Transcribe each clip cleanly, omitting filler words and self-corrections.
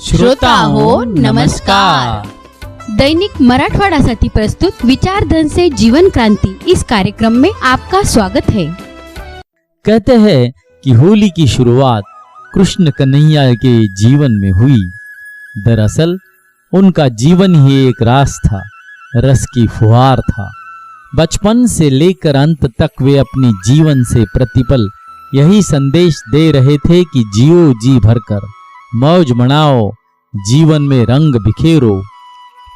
श्रोता हो नमस्कार। दैनिक मराठवाडासाठी प्रस्तुत विचारधन से जीवन क्रांति इस कार्यक्रम में आपका स्वागत है। कहते हैं कि होली की शुरुआत कृष्ण कन्हैया के जीवन में हुई। दरअसल उनका जीवन ही एक रास था, रस की फुहार था। बचपन से लेकर अंत तक वे अपने जीवन से प्रतिपल यही संदेश दे रहे थे कि जियो जी भरकर, मौज मनाओ, जीवन में रंग बिखेरो।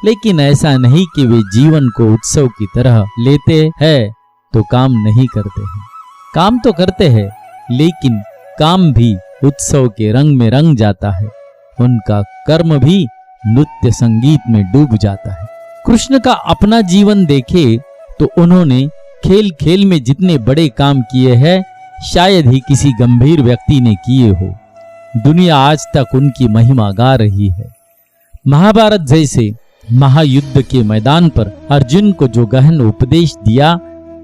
लेकिन ऐसा नहीं कि वे जीवन को उत्सव की तरह लेते हैं तो काम नहीं करते हैं। काम तो करते हैं, लेकिन काम भी उत्सव के रंग में रंग जाता है। उनका कर्म भी नृत्य संगीत में डूब जाता है। कृष्ण का अपना जीवन देखे तो उन्होंने खेल खेल में जितने बड़े काम किए हैं शायद ही किसी गंभीर व्यक्ति ने किए हो। दुनिया आज तक उनकी महिमा गा रही है। महाभारत जैसे महायुद्ध के मैदान पर अर्जुन को जो गहन उपदेश दिया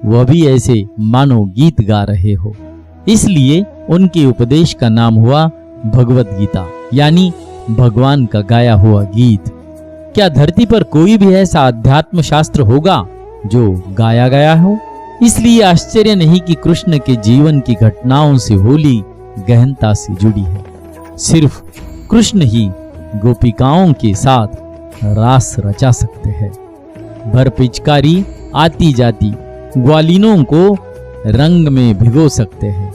वह भी ऐसे मानो गीत गा रहे हो। इसलिए उनके उपदेश का नाम हुआ भगवत गीता, यानी भगवान का गाया हुआ गीत। क्या धरती पर कोई भी ऐसा अध्यात्म शास्त्र होगा जो गाया गया हो? इसलिए आश्चर्य नहीं कि कृष्ण के जीवन की घटनाओं से होली गहनता से जुड़ी है। सिर्फ कृष्ण ही गोपिकाओं के साथ रास रचा सकते हैं। भर पिचकारी आती जाती ग्वालिनों को रंग में भिगो सकते हैं।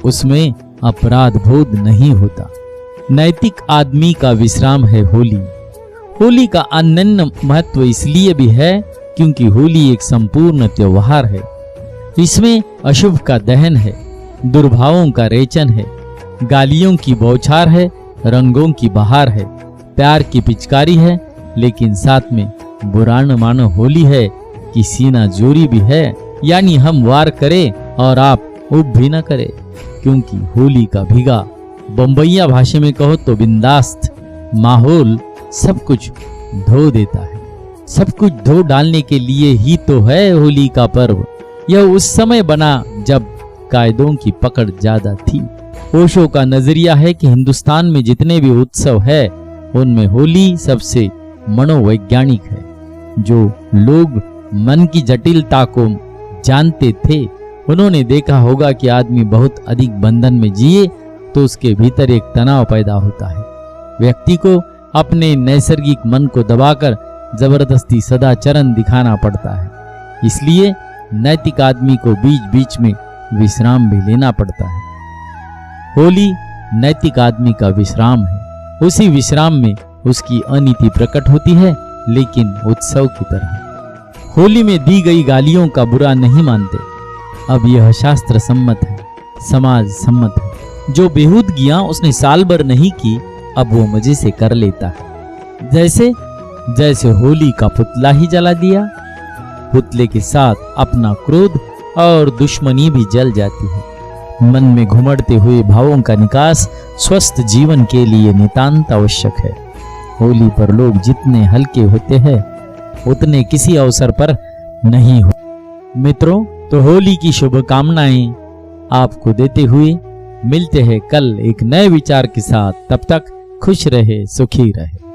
उसमें अपराध बोध नहीं होता। नैतिक आदमी का विश्राम है होली। होली का अनन्य महत्व इसलिए भी है क्योंकि होली एक संपूर्ण त्योहार है। इसमें अशुभ का दहन है, दुर्भावों का रेचन है, गालियों की बौछार है, रंगों की बहार है, प्यार की पिचकारी है, लेकिन साथ में बुरा न मानो होली है कि सीना जोरी भी है, यानी हम वार करें और आप उब भी न करें। क्योंकि होली का भीगा, बम्बईया भाषा में कहो तो बिंदास्त माहौल सब कुछ धो देता है। सब कुछ धो डालने के लिए ही तो है होली का पर्व। यह उस समय बना जब कायदों की पकड़ ज्यादा थी। ओशो का नजरिया है कि हिंदुस्तान में जितने भी उत्सव है उनमें होली सबसे मनोवैज्ञानिक है। जो लोग मन की जटिलता को जानते थे उन्होंने देखा होगा कि आदमी बहुत अधिक बंधन में जिए तो उसके भीतर एक तनाव पैदा होता है। व्यक्ति को अपने नैसर्गिक मन को दबाकर जबरदस्ती सदाचरण दिखाना पड़ता है। इसलिए नैतिक आदमी को बीच बीच में विश्राम भी लेना पड़ता है। होली नैतिक आदमी का विश्राम है। उसी विश्राम में उसकी अनीति प्रकट होती है, लेकिन उत्सव की तरह। होली में दी गई गालियों का बुरा नहीं मानते। अब यह शास्त्र सम्मत है, समाज सम्मत है। जो बेहूदगियां उसने साल भर नहीं की अब वो मजे से कर लेता है। जैसे होली का पुतला ही जला दिया। पुतले के साथ अपना क्रोध और दुश्मनी भी जल जाती है। मन में घुमड़ते हुए भावों का निकास स्वस्थ जीवन के लिए नितांत आवश्यक है। होली पर लोग जितने हल्के होते हैं उतने किसी अवसर पर नहीं हो। मित्रों, तो होली की शुभकामनाएं आपको देते हुए मिलते हैं कल एक नए विचार के साथ। तब तक खुश रहे, सुखी रहे।